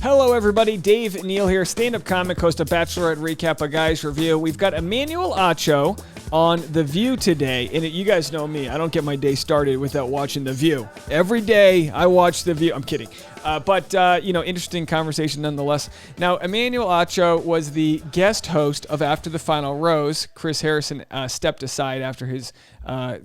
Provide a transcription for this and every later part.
Hello, everybody. Dave Neal here, stand-up comic, host of Bachelorette Recap, a Guy's Review. We've got Emmanuel Acho on The View today, and you guys know me. I don't get my day started without watching The View. Every day I watch The View. I'm kidding. But interesting conversation nonetheless. Now, Emmanuel Acho was the guest host of After the Final Rose. Chris Harrison stepped aside after his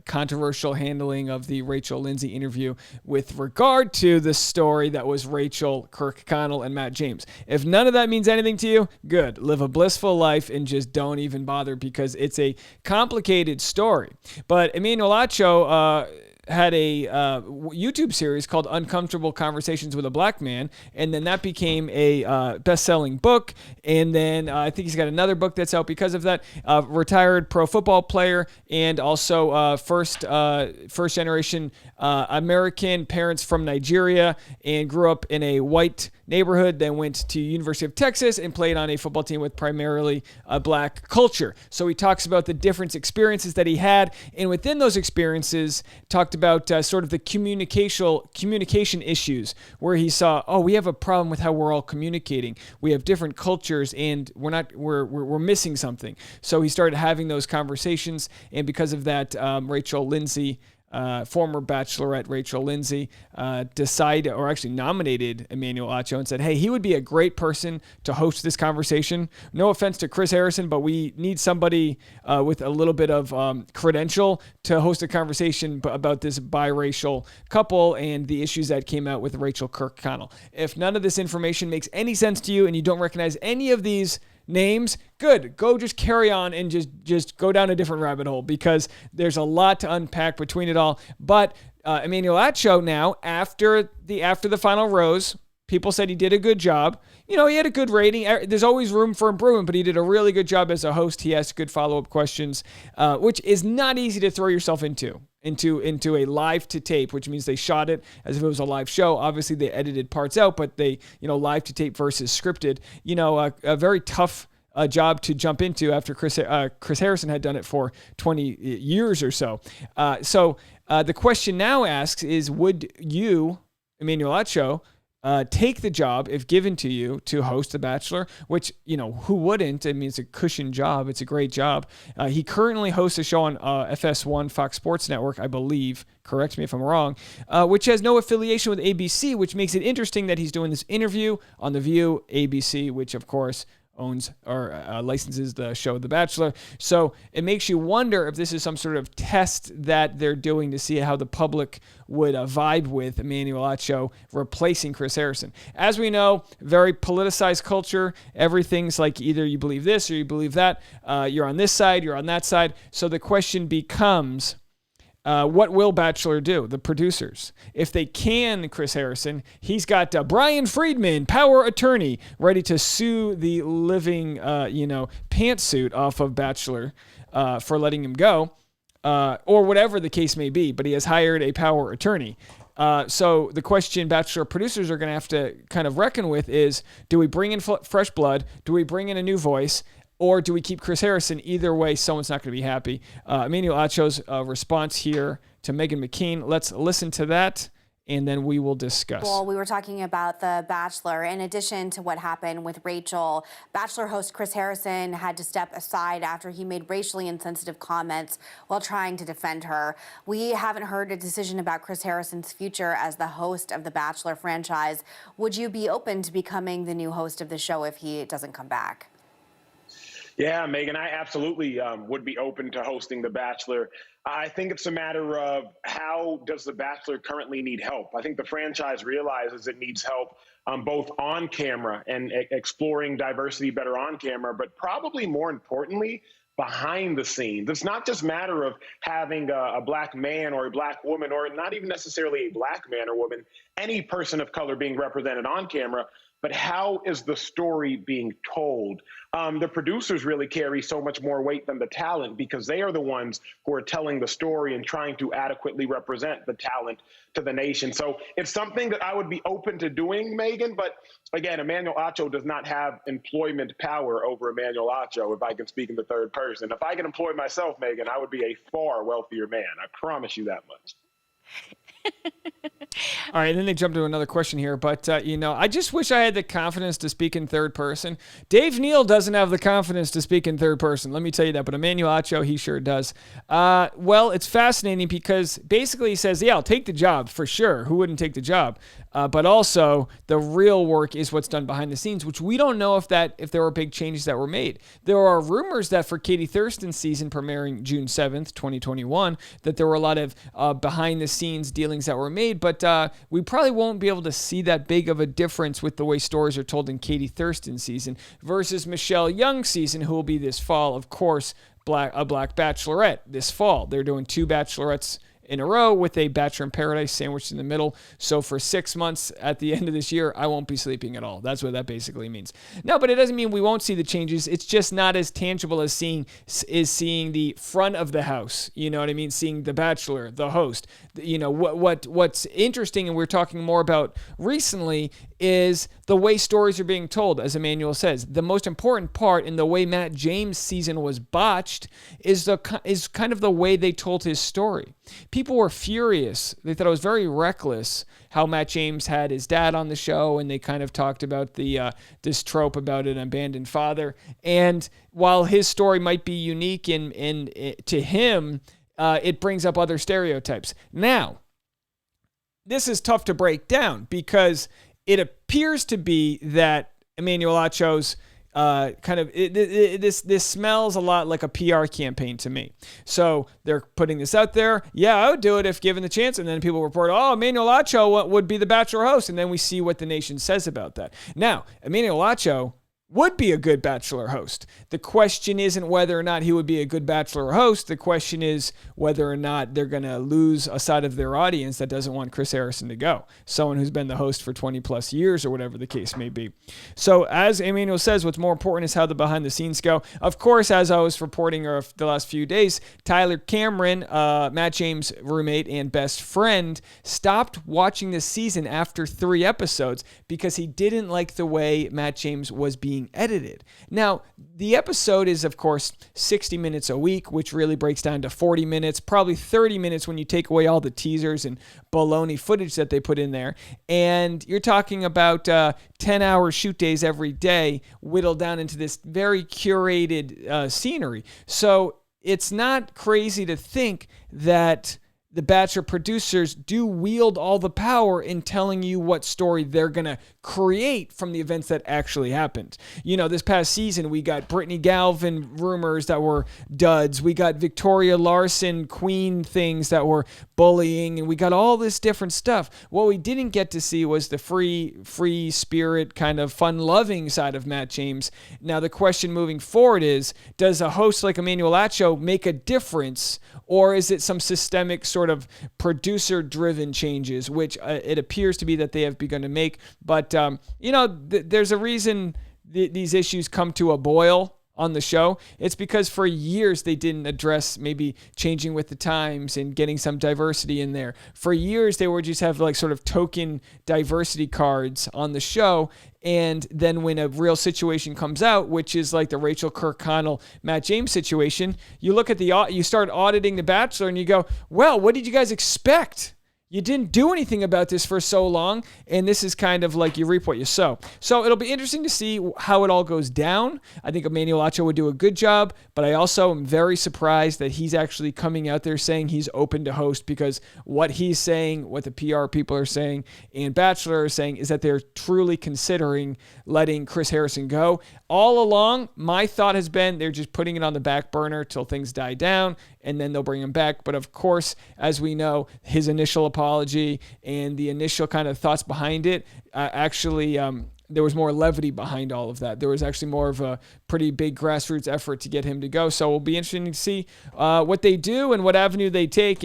controversial handling of the Rachel Lindsay interview with regard to the story that was Rachel, Kirkconnell, and Matt James. If none of that means anything to you, good. Live a blissful life and just don't even bother because it's a complicated story. But Emmanuel Acho had a YouTube series called Uncomfortable Conversations with a Black Man, and then that became a best-selling book, and then I think he's got another book that's out because of that. Retired pro football player, and also first-generation American, parents from Nigeria, and grew up in a white neighborhood, then went to University of Texas and played on a football team with primarily a black culture. So he talks about the different experiences that he had, and within those experiences, talked about sort of the communication issues where he saw, we have a problem with how we're all communicating. We have different cultures, and we're missing something. So he started having those conversations, and because of that, Rachel Lindsay, former Bachelorette Rachel Lindsay, nominated Emmanuel Acho and said, hey, he would be a great person to host this conversation. No offense to Chris Harrison, but we need somebody with a little bit of credential to host a conversation about this biracial couple and the issues that came out with Rachel Kirkconnell. If none of this information makes any sense to you and you don't recognize any of these names, good. Go just carry on and just go down a different rabbit hole because there's a lot to unpack between it all. But Emmanuel Acho now, after the final rose, people said he did a good job. He had a good rating. There's always room for improvement, but he did a really good job as a host. He asked good follow-up questions, which is not easy to throw yourself into a live to tape, which means they shot it as if it was a live show. Obviously, they edited parts out, but they, live to tape versus scripted, a very tough job to jump into after Chris Harrison had done it for 20 years or so. So the question now asks is, would you, Emmanuel Acho, take the job if given to you to host The Bachelor, which, who wouldn't? I mean, it's a cushion job. It's a great job. He currently hosts a show on FS1, Fox Sports Network, I believe. Correct me if I'm wrong, which has no affiliation with ABC, which makes it interesting that he's doing this interview on The View, ABC, which, of course, owns or licenses the show The Bachelor. So it makes you wonder if this is some sort of test that they're doing to see how the public would vibe with Emmanuel Acho replacing Chris Harrison. As we know, very politicized culture. Everything's like either you believe this or you believe that. You're on this side, you're on that side. So the question becomes, what will Bachelor do? The producers. If they can Chris Harrison, he's got Brian Friedman, power attorney, ready to sue the living, pantsuit off of Bachelor for letting him go, or whatever the case may be. But he has hired a power attorney. So the question Bachelor producers are going to have to kind of reckon with is, do we bring in fresh blood? Do we bring in a new voice? Or do we keep Chris Harrison? Either way, someone's not going to be happy. Emmanuel Acho's response here to Meghan McCain. Let's listen to that, and then we will discuss. Well, we were talking about The Bachelor. In addition to what happened with Rachel, Bachelor host Chris Harrison had to step aside after he made racially insensitive comments while trying to defend her. We haven't heard a decision about Chris Harrison's future as the host of the Bachelor franchise. Would you be open to becoming the new host of the show if he doesn't come back? Yeah, Megan, I absolutely would be open to hosting The Bachelor. I think it's a matter of how does The Bachelor currently need help? I think the franchise realizes it needs help both on camera and exploring diversity better on camera, but probably more importantly, behind the scenes. It's not just a matter of having a black man or a black woman, or not even necessarily a black man or woman, any person of color being represented on camera, but how is the story being told? The producers really carry so much more weight than the talent because they are the ones who are telling the story and trying to adequately represent the talent to the nation. So it's something that I would be open to doing, Megan, but again, Emmanuel Acho does not have employment power over Emmanuel Acho, if I can speak in the third person. If I could employ myself, Megan, I would be a far wealthier man. I promise you that much. All right, and then they jump to another question here, but I just wish I had the confidence to speak in third person. Dave Neal doesn't have the confidence to speak in third person, let me tell you that, but Emmanuel Acho, he sure does. Well, it's fascinating because basically he says, yeah, I'll take the job for sure. Who wouldn't take the job? But also the real work is what's done behind the scenes, which we don't know if there were big changes that were made. There are rumors that for Katie Thurston's season premiering June 7th, 2021, that there were a lot of behind the scenes dealings that were made, but we probably won't be able to see that big of a difference with the way stories are told in Katie Thurston's season versus Michelle Young's season, who will be this fall, of course, a Black Bachelorette this fall. They're doing 2 Bachelorettes in a row with a Bachelor in Paradise sandwiched in the middle. So for 6 months at the end of this year, I won't be sleeping at all. That's what that basically means. No, but it doesn't mean we won't see the changes. It's just not as tangible as seeing the front of the house. You know what I mean? Seeing the Bachelor, the host. What's interesting, and we're talking more about recently, is the way stories are being told. As Emmanuel says, the most important part in the way Matt James' season was botched is kind of the way they told his story. People were furious. They thought it was very reckless how Matt James had his dad on the show, and they kind of talked about this trope about an abandoned father. And while his story might be unique to him, it brings up other stereotypes. Now, this is tough to break down because it appears to be that Emmanuel Acho's this smells a lot like a PR campaign to me. So they're putting this out there. Yeah, I would do it if given the chance. And then people report, oh, Emmanuel Acho would be the Bachelor host. And then we see what the nation says about that. Now, Emmanuel Acho would be a good Bachelor host. The question isn't whether or not he would be a good Bachelor host. The question is whether or not they're going to lose a side of their audience that doesn't want Chris Harrison to go. Someone who's been the host for 20 plus years or whatever the case may be. So as Emmanuel says, what's more important is how the behind the scenes go. Of course, as I was reporting the last few days, Tyler Cameron, Matt James' roommate and best friend, stopped watching this season after 3 episodes because he didn't like the way Matt James was being edited. Now, the episode is, of course, 60 minutes a week, which really breaks down to 40 minutes, probably 30 minutes when you take away all the teasers and baloney footage that they put in there. And you're talking about 10-hour shoot days every day, whittled down into this very curated scenery. So it's not crazy to think that the Bachelor producers do wield all the power in telling you what story they're going to create from the events that actually happened. This past season, we got Brittany Galvin rumors that were duds. We got Victoria Larson queen things that were bullying, and we got all this different stuff. What we didn't get to see was the free spirit, kind of fun-loving side of Matt James. Now, the question moving forward is, does a host like Emmanuel Acho make a difference, or is it some systemic sort of producer-driven changes, which it appears to be that they have begun to make. But, there's a reason these issues come to a boil on the show. It's because for years they didn't address maybe changing with the times and getting some diversity in there. For years they would just have like sort of token diversity cards on the show. And then when a real situation comes out, which is like the Rachel Kirkconnell, Matt James situation, you look at you start auditing The Bachelor and you go, well, what did you guys expect? You didn't do anything about this for so long, and this is kind of like you reap what you sow. So it'll be interesting to see how it all goes down. I think Emmanuel Acho would do a good job, but I also am very surprised that he's actually coming out there saying he's open to host, because what he's saying, what the PR people are saying, and Bachelor are saying is that they're truly considering letting Chris Harrison go. All along, my thought has been they're just putting it on the back burner till things die down, and then they'll bring him back. But of course, as we know, his initial apology and the initial kind of thoughts behind it, there was more levity behind all of that. There was actually more of a pretty big grassroots effort to get him to go. So it'll be interesting to see what they do and what avenue they take.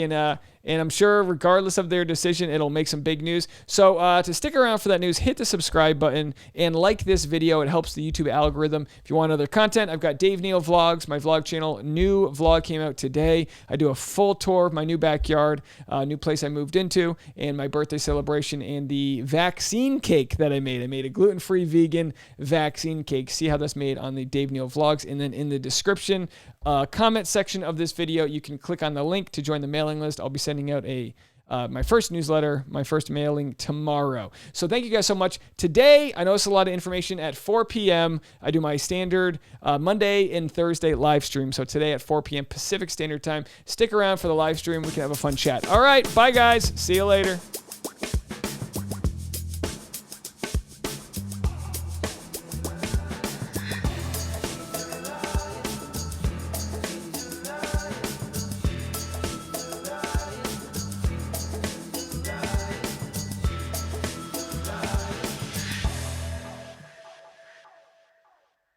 And I'm sure regardless of their decision, it'll make some big news. So to stick around for that news, hit the subscribe button and like this video. It helps the YouTube algorithm. If you want other content, I've got Dave Neal Vlogs, my vlog channel. New vlog came out today. I do a full tour of my new backyard, new place I moved into, and my birthday celebration, and the vaccine cake that I made. I made a gluten-free vegan vaccine cake. See how that's made on the Dave Neal Vlogs. And then in the description, comment section of this video, you can click on the link to join the mailing list. I'll be sending out a my first newsletter, my first mailing tomorrow. So thank you guys so much. Today, I know it's a lot of information at 4 p.m. I do my standard Monday and Thursday live stream. So today at 4 p.m. Pacific Standard Time. Stick around for the live stream. We can have a fun chat. All right. Bye, guys. See you later.